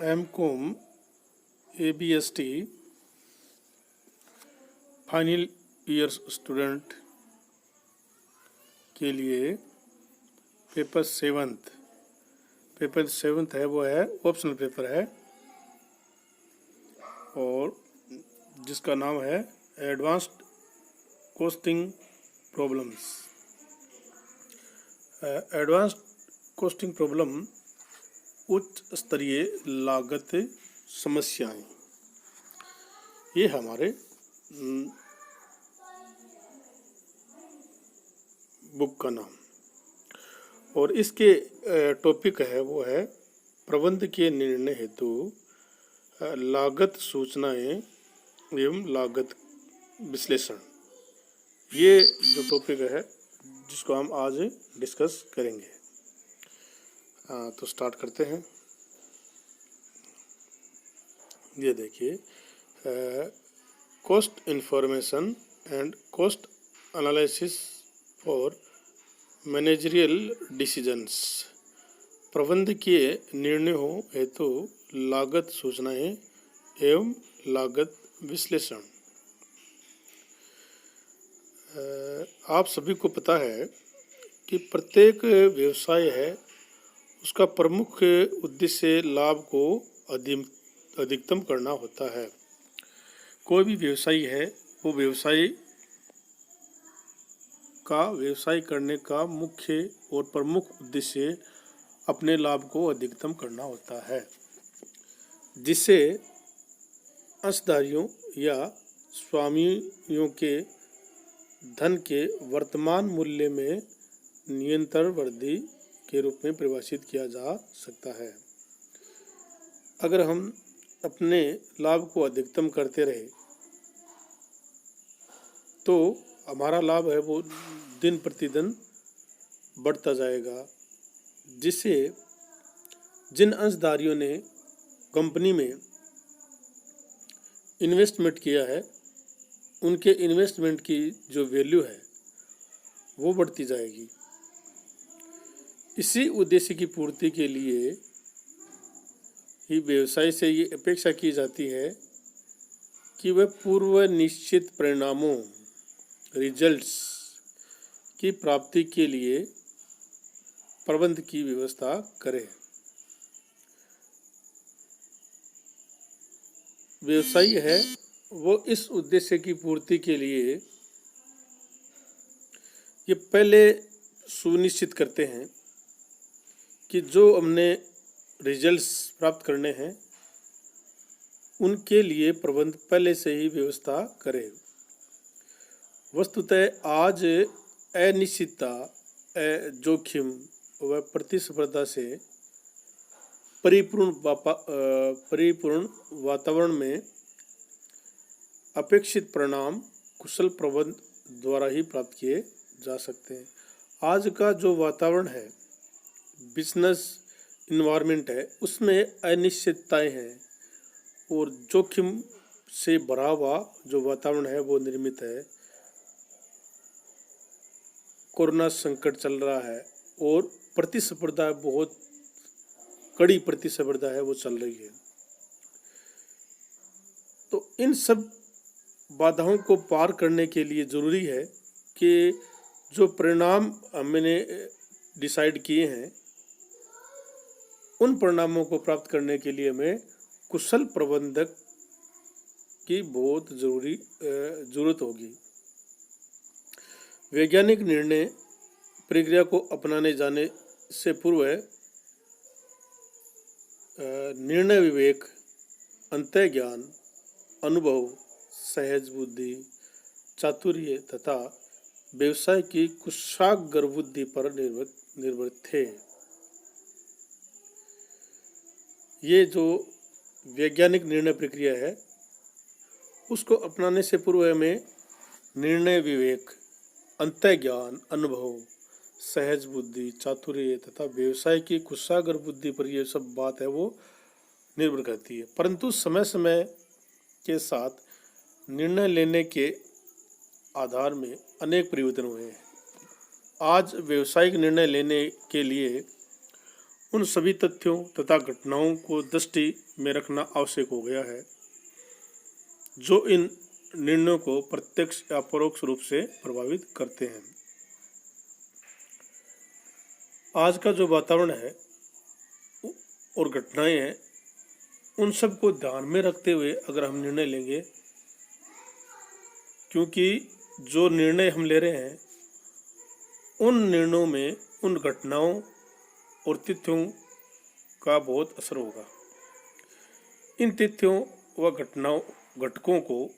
M.Com ABST final year student के लिए paper seventh है, वो है ऑप्शनल पेपर है और जिसका नाम है advanced costing problems. Advanced costing problem उच्च स्तरीय लागत समस्याएं, ये हमारे बुक का नाम और इसके टॉपिक है वो है प्रबंध के निर्णय हेतु लागत सूचनाएं एवं लागत विश्लेषण। ये जो टॉपिक है जिसको हम आज डिस्कस करेंगे। तो स्टार्ट करते हैं। ये देखिए, cost information and cost analysis for managerial decisions. प्रबंध के निर्णयों हेतु लागत सूचनाएं एवं लागत विश्लेषण। आप सभी को पता है कि प्रत्येक व्यवसाय है उसका प्रमुख उद्देश्य लाभ को अधिकतम करना होता है। कोई भी व्यवसाय है वो व्यवसाय करने का मुख्य और प्रमुख उद्देश्य अपने लाभ को अधिकतम करना होता है, जिससे अंशधारियों या स्वामियों के धन के वर्तमान मूल्य में निरंतर वृद्धि के रूप में परिभाषित किया जा सकता है। अगर हम अपने लाभ को अधिकतम करते रहे तो हमारा लाभ है वो दिन प्रतिदिन बढ़ता जाएगा, जिससे जिन अंशधारियों ने कंपनी में इन्वेस्टमेंट किया है उनके इन्वेस्टमेंट की जो वैल्यू है वो बढ़ती जाएगी। इसी उद्देश्य की पूर्ति के लिए ही व्यवसाय से ये अपेक्षा की जाती है कि वह पूर्व निश्चित परिणामों रिजल्ट्स की प्राप्ति के लिए प्रबंध की व्यवस्था करे। व्यवसाय है वो इस उद्देश्य की पूर्ति के लिए ये पहले सुनिश्चित करते हैं कि जो हमने रिजल्ट्स प्राप्त करने हैं उनके लिए प्रबंध पहले से ही व्यवस्था करें। वस्तुतः आज अनिश्चितता, जोखिम व प्रतिस्पर्धा से परिपूर्ण वातावरण में अपेक्षित परिणाम कुशल प्रबंध द्वारा ही प्राप्त किए जा सकते हैं। आज का जो वातावरण है, बिजनेस इन्वायरमेंट है, उसमें अनिश्चितताएं हैं और जोखिम से भरा हुआ जो वातावरण है वो निर्मित है। कोरोना संकट चल रहा है और प्रतिस्पर्धा बहुत कड़ी प्रतिस्पर्धा है वो चल रही है। तो इन सब बाधाओं को पार करने के लिए ज़रूरी है कि जो परिणाम हमने डिसाइड किए हैं उन परिणामों को प्राप्त करने के लिए हमें कुशल प्रबंधक की बहुत ज़रूरत होगी। वैज्ञानिक निर्णय प्रक्रिया को अपनाने जाने से पूर्व निर्णय विवेक, अंतर्ज्ञान, अनुभव, सहज बुद्धि, चातुर्य तथा व्यवसाय की कुशाग्र बुद्धि पर निर्भर थे। ये जो वैज्ञानिक निर्णय प्रक्रिया है उसको अपनाने से पूर्व हमें निर्णय विवेक, अंतर्ज्ञान, अनुभव, सहज बुद्धि, चातुर्य तथा व्यवसाय की कुशाग्र बुद्धि पर ये सब बात है वो निर्भर करती है। परंतु समय समय के साथ निर्णय लेने के आधार में अनेक परिवर्तन हुए हैं। आज व्यावसायिक निर्णय लेने के लिए उन सभी तथ्यों तथा घटनाओं को दृष्टि में रखना आवश्यक हो गया है जो इन निर्णयों को प्रत्यक्ष या परोक्ष रूप से प्रभावित करते हैं। आज का जो वातावरण है और घटनाएं हैं, उन सब को ध्यान में रखते हुए अगर हम निर्णय लेंगे, क्योंकि जो निर्णय हम ले रहे हैं उन निर्णयों में उन घटनाओं और तथ्यों का बहुत असर होगा। इन तथ्यों व घटकों को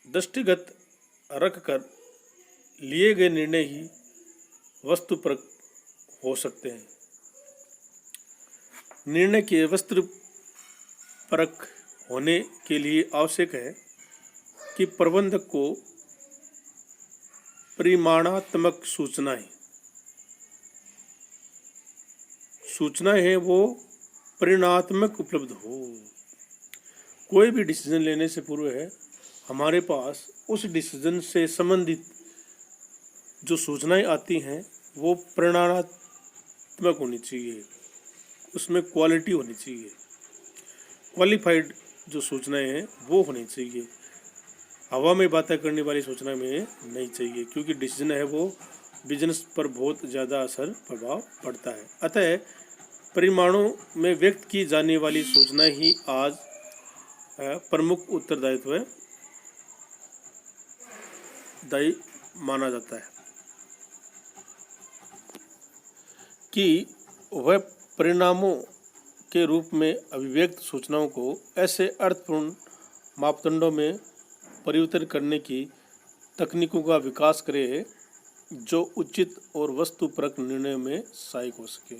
दृष्टिगत रखकर लिए गए निर्णय ही वस्तुपरक हो सकते हैं। निर्णय के वस्तुपरक होने के लिए आवश्यक है कि प्रबंधक को परिमाणात्मक सूचनाएं हैं वो परिमाणात्मक उपलब्ध हो। कोई भी डिसीजन लेने से पूर्व है हमारे पास उस डिसीजन से संबंधित जो सूचनाएं आती हैं वो परिमाणात्मक होनी चाहिए, उसमें क्वालिटी होनी चाहिए, क्वालिफाइड जो सूचनाएं हैं वो होनी चाहिए। हवा में बातें करने वाली सूचना में नहीं चाहिए, क्योंकि डिसीजन है वो बिजनेस पर बहुत ज़्यादा असर प्रभाव पड़ता है। अतः परिमाणों में व्यक्त की जाने वाली सूचना ही आज प्रमुख उत्तरदायित्व दायी माना जाता है कि वह परिणामों के रूप में अभिव्यक्त सूचनाओं को ऐसे अर्थपूर्ण मापदंडों में परिवर्तित करने की तकनीकों का विकास करे जो उचित और वस्तुपरक निर्णय में सहायक हो सके।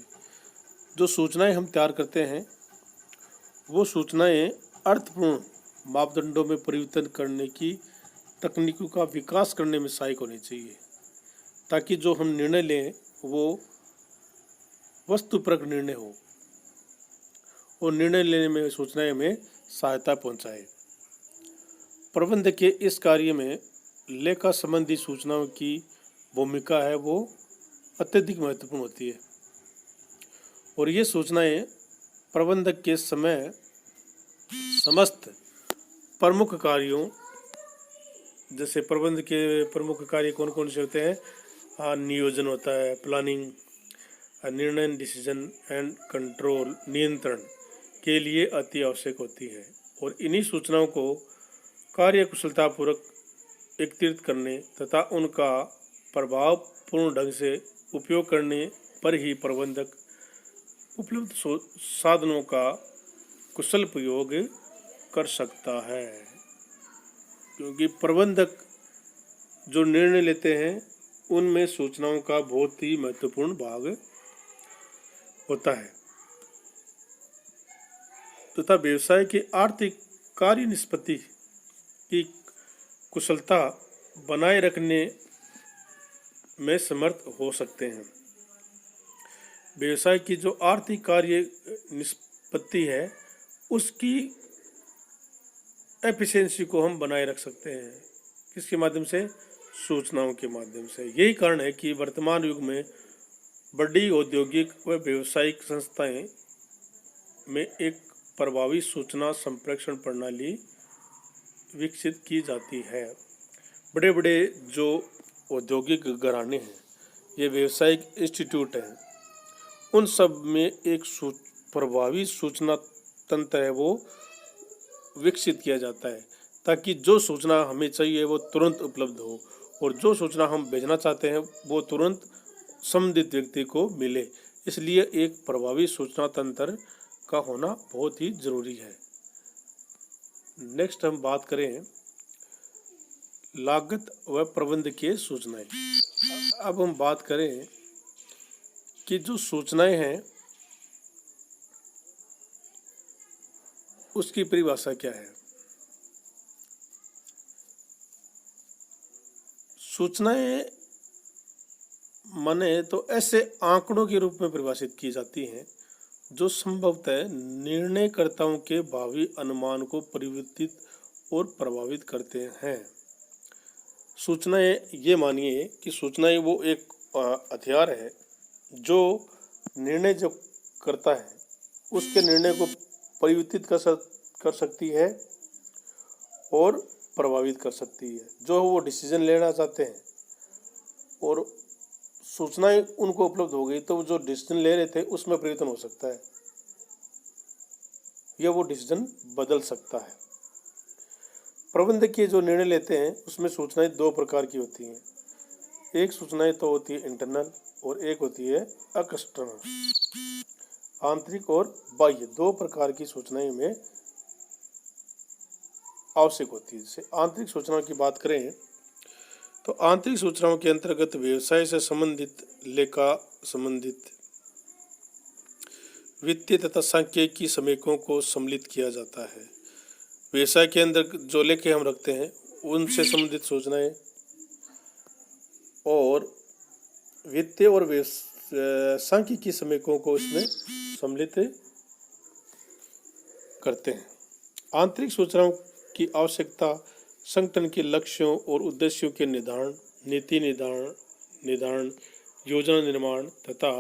जो सूचनाएं हम तैयार करते हैं वो सूचनाएं अर्थपूर्ण मापदंडों में परिवर्तन करने की तकनीकों का विकास करने में सहायक होनी चाहिए, ताकि जो हम निर्णय लें वो वस्तुपरक निर्णय हो और निर्णय लेने में सूचनाएं में सहायता पहुंचाए। प्रबंध के इस कार्य में लेखा संबंधी सूचनाओं की भूमिका है वो अत्यधिक महत्वपूर्ण होती है और ये सूचनाएं प्रबंधक के समय समस्त प्रमुख कार्यों, जैसे प्रबंध के प्रमुख कार्य कौन कौन से होते हैं, नियोजन होता है, प्लानिंग, निर्णय, डिसीजन एंड कंट्रोल, नियंत्रण के लिए अति आवश्यक होती है और इन्हीं सूचनाओं को कार्यकुशलतापूर्वक एकत्रित करने तथा उनका प्रभावपूर्ण ढंग से उपयोग करने पर ही प्रबंधक उपलब्ध साधनों का कुशल प्रयोग कर सकता है। क्योंकि प्रबंधक जो निर्णय लेते हैं उनमें सूचनाओं का बहुत ही महत्वपूर्ण भाग होता है तथा व्यवसाय के आर्थिक कार्य निष्पत्ति की कुशलता बनाए रखने में समर्थ हो सकते हैं। व्यवसाय की जो आर्थिक कार्य निष्पत्ति है उसकी एफिशिएंसी को हम बनाए रख सकते हैं। किसके माध्यम से? सूचनाओं के माध्यम से। यही कारण है कि वर्तमान युग में बड़ी औद्योगिक व व्यावसायिक संस्थाएं में एक प्रभावी सूचना संप्रेषण प्रणाली विकसित की जाती है। बड़े बड़े जो औद्योगिक घराने हैं, ये व्यावसायिक इंस्टीट्यूट हैं, उन सब में एक प्रभावी सूचना तंत्र है वो विकसित किया जाता है, ताकि जो सूचना हमें चाहिए वो तुरंत उपलब्ध हो और जो सूचना हम भेजना चाहते हैं वो तुरंत संबंधित व्यक्ति को मिले। इसलिए एक प्रभावी सूचना तंत्र का होना बहुत ही जरूरी है। नेक्स्ट हम बात करें लागत व प्रबंध के सूचनाएं। अब हम बात करें कि जो सूचनाएं हैं उसकी परिभाषा क्या है। सूचनाएं माने तो ऐसे आंकड़ों के रूप में परिभाषित की जाती हैं जो संभवतः निर्णयकर्ताओं के भावी अनुमान को परिवर्तित और प्रभावित करते हैं। सूचनाएं, ये मानिए कि सूचनाएं वो एक हथियार है जो निर्णय जो करता है उसके निर्णय को परिवर्तित कर सकती है और प्रभावित कर सकती है। जो वो डिसीजन लेना चाहते हैं और सूचनाएं उनको उपलब्ध हो गई तो जो डिसीजन ले रहे थे उसमें परिवर्तन हो सकता है या वो डिसीजन बदल सकता है। प्रबंधकीय जो निर्णय लेते हैं उसमें सूचनाएं दो प्रकार की होती हैं। एक सूचनाएं तो होती है इंटरनल और एक होती है एक्सटर्नल, आंतरिक और बाह्य। दो प्रकार की सूचनाएं में आवश्यक होती है। जैसे आंतरिक सूचनाओं की बात करें तो आंतरिक सूचनाओं के अंतर्गत व्यवसाय से संबंधित, लेखा संबंधित, वित्तीय तथा सांख्यिकी समीकों को सम्मिलित किया जाता है। व्यवसाय के अंदर जो लेखे हम रखते हैं उनसे संबंधित सूचनाएं और वित्तीय और सांख्यिकी समीकों को इसमें सम्मिलित करते हैं। आंतरिक सूचनाओं की आवश्यकता संगठन के लक्ष्यों और उद्देश्यों के निर्धारण, नीति निर्धारण, योजना निर्माण तथा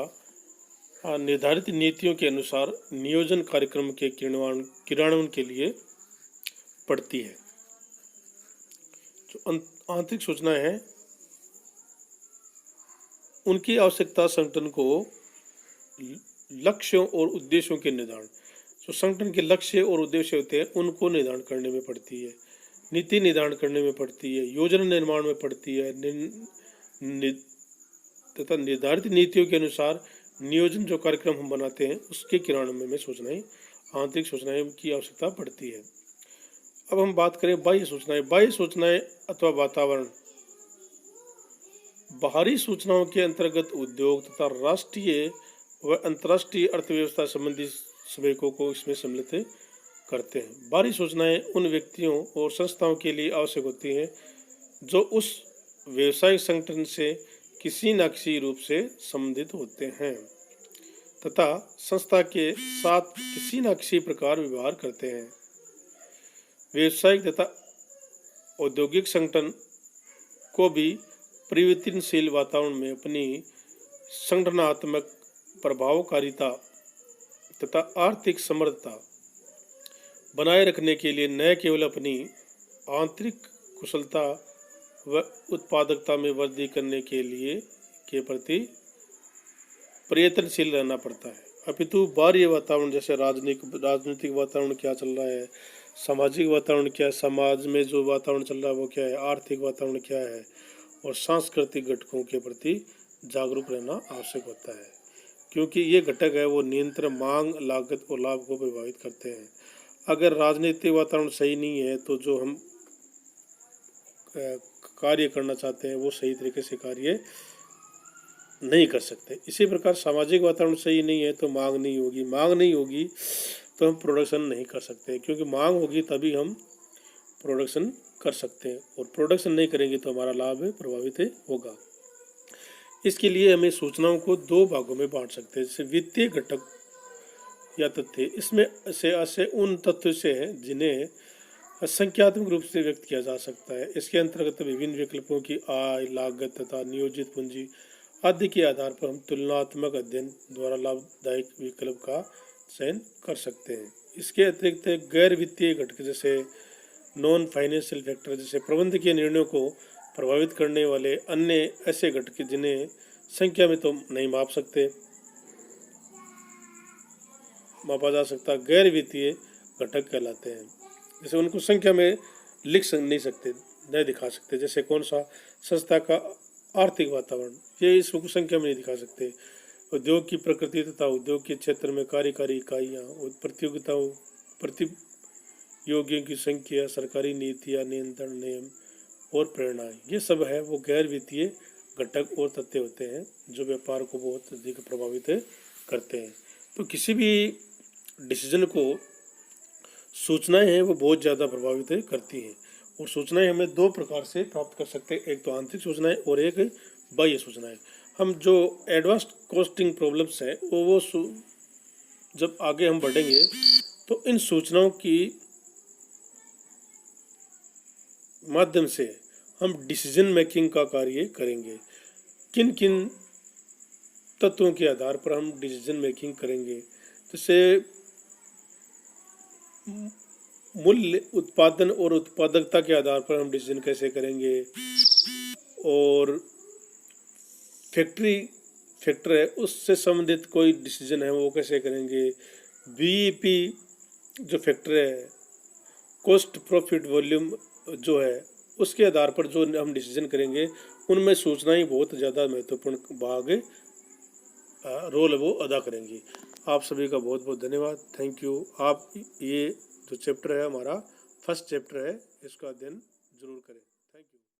निर्धारित नीतियों के अनुसार नियोजन कार्यक्रम के क्रियान्वयन के लिए पड़ती है। जो आंतरिक सूचनाएं हैं उनकी आवश्यकता संगठन को लक्ष्यों और उद्देश्यों के निर्धारण, जो संगठन के लक्ष्य और उद्देश्य होते हैं उनको निर्धारण करने में पड़ती है, नीति निर्धारण करने में पड़ती है, योजना निर्माण में पड़ती है तथा निर्धारित नीतियों के अनुसार नियोजन जो कार्यक्रम हम बनाते हैं उसके क्रियान्वयन में सूचनाएं, आंतरिक सूचनाएं की आवश्यकता पड़ती है। अब हम बात करें बाह्य सूचनाएं। बाह्य सूचनाएं अथवा वातावरण बाहरी सूचनाओं के अंतर्गत उद्योग तथा राष्ट्रीय व अंतर्राष्ट्रीय अर्थव्यवस्था संबंधी समीकों को इसमें सम्मिलित करते हैं। बाहरी सूचनाएं उन व्यक्तियों और संस्थाओं के लिए आवश्यक होती हैं जो उस व्यवसायिक संगठन से किसी न किसी रूप से संबंधित होते हैं तथा संस्था के साथ किसी न किसी प्रकार व्यवहार करते हैं। व्यवसायिक तथा औद्योगिक संगठन को भी परिवर्तनशील वातावरण में अपनी संगठनात्मक प्रभावकारिता तथा आर्थिक समर्थता बनाए रखने के लिए न केवल अपनी आंतरिक कुशलता व उत्पादकता में वृद्धि करने के प्रति प्रयत्नशील रहना पड़ता है, अपितु बाह्य वातावरण जैसे राजनीतिक वातावरण क्या चल रहा है, सामाजिक वातावरण क्या है, समाज में जो वातावरण चल रहा है वो क्या है, आर्थिक वातावरण क्या है और सांस्कृतिक घटकों के प्रति जागरूक रहना आवश्यक होता है, क्योंकि ये घटक है वो नियंत्रण, मांग, लागत और लाभ को प्रभावित करते हैं। अगर राजनीतिक वातावरण सही नहीं है तो जो हम कार्य करना चाहते हैं वो सही तरीके से कार्य नहीं कर सकते। इसी प्रकार सामाजिक वातावरण सही नहीं है तो मांग नहीं होगी तो हम प्रोडक्शन नहीं कर सकते, क्योंकि मांग होगी तभी हम प्रोडक्शन कर सकते हैं और प्रोडक्शन नहीं करेंगे तो हमारा लाभ प्रभावित होगा। इसके लिए हमें सूचनाओं को दो भागों में बांट सकते हैं। जैसे वित्तीय घटक या तथ्य, इसमें से उन तथ्यों से है जिन्हें संख्यात्मक रूप से व्यक्त किया जा सकता है। इसके अंतर्गत विभिन्न विकल्पों की आय, लागत तथा नियोजित पूंजी आदि के आधार पर हम तुलनात्मक अध्ययन द्वारा लाभदायक विकल्प का चयन कर सकते हैं। इसके अतिरिक्त गैर वित्तीय घटक जैसे नॉन फाइनेंशियल फैक्टर, जैसे प्रबंधकीय निर्णयों को प्रभावित करने वाले अन्य ऐसे घटक जिन्हें संख्या में तो नहीं मापा जा सकता, गैर वित्तीय घटक कहलाते हैं। जैसे उनको संख्या में नहीं सकते, नहीं दिखा सकते। जैसे कौन सा, संस्था का आर्थिक वातावरण, ये इसको संख्या में नहीं दिखा सकते। उद्योग की प्रकृति तथा उद्योग के क्षेत्र में कार्यकारी इकाइयाँ, प्रतियोगियों की संख्या, सरकारी नीतियाँ, नियंत्रण, नियम और प्रेरणाएं, ये सब है वो गैर वित्तीय घटक और तथ्य होते हैं जो व्यापार को बहुत अधिक प्रभावित करते हैं। तो किसी भी डिसीजन को सूचनाएं हैं वो बहुत ज़्यादा प्रभावित करती हैं और सूचनाएं हमें दो प्रकार से प्राप्त कर सकते हैं, एक तो आंतरिक सूचनाएं और एक बाह्य सूचनाएं। हम जो एडवांस्ड कॉस्टिंग प्रॉब्लम्स हैं वो जब आगे हम बढ़ेंगे तो इन सूचनाओं की माध्यम से हम डिसीजन मेकिंग का कार्य करेंगे। किन किन तत्वों के आधार पर हम डिसीजन मेकिंग करेंगे, जैसे मूल्य, उत्पादन और उत्पादकता के आधार पर हम डिसीजन कैसे करेंगे, और फैक्टर है उससे संबंधित कोई डिसीजन है वो कैसे करेंगे। बीईपी जो फैक्टर है, कॉस्ट प्रॉफिट वॉल्यूम जो है, उसके आधार पर जो हम डिसीजन करेंगे उनमें सूचना ही बहुत ज़्यादा महत्वपूर्ण भाग रोल है वो अदा करेंगी। आप सभी का बहुत बहुत धन्यवाद, थैंक यू। आप ये जो चैप्टर है हमारा फर्स्ट चैप्टर है, इसका अध्ययन जरूर करें।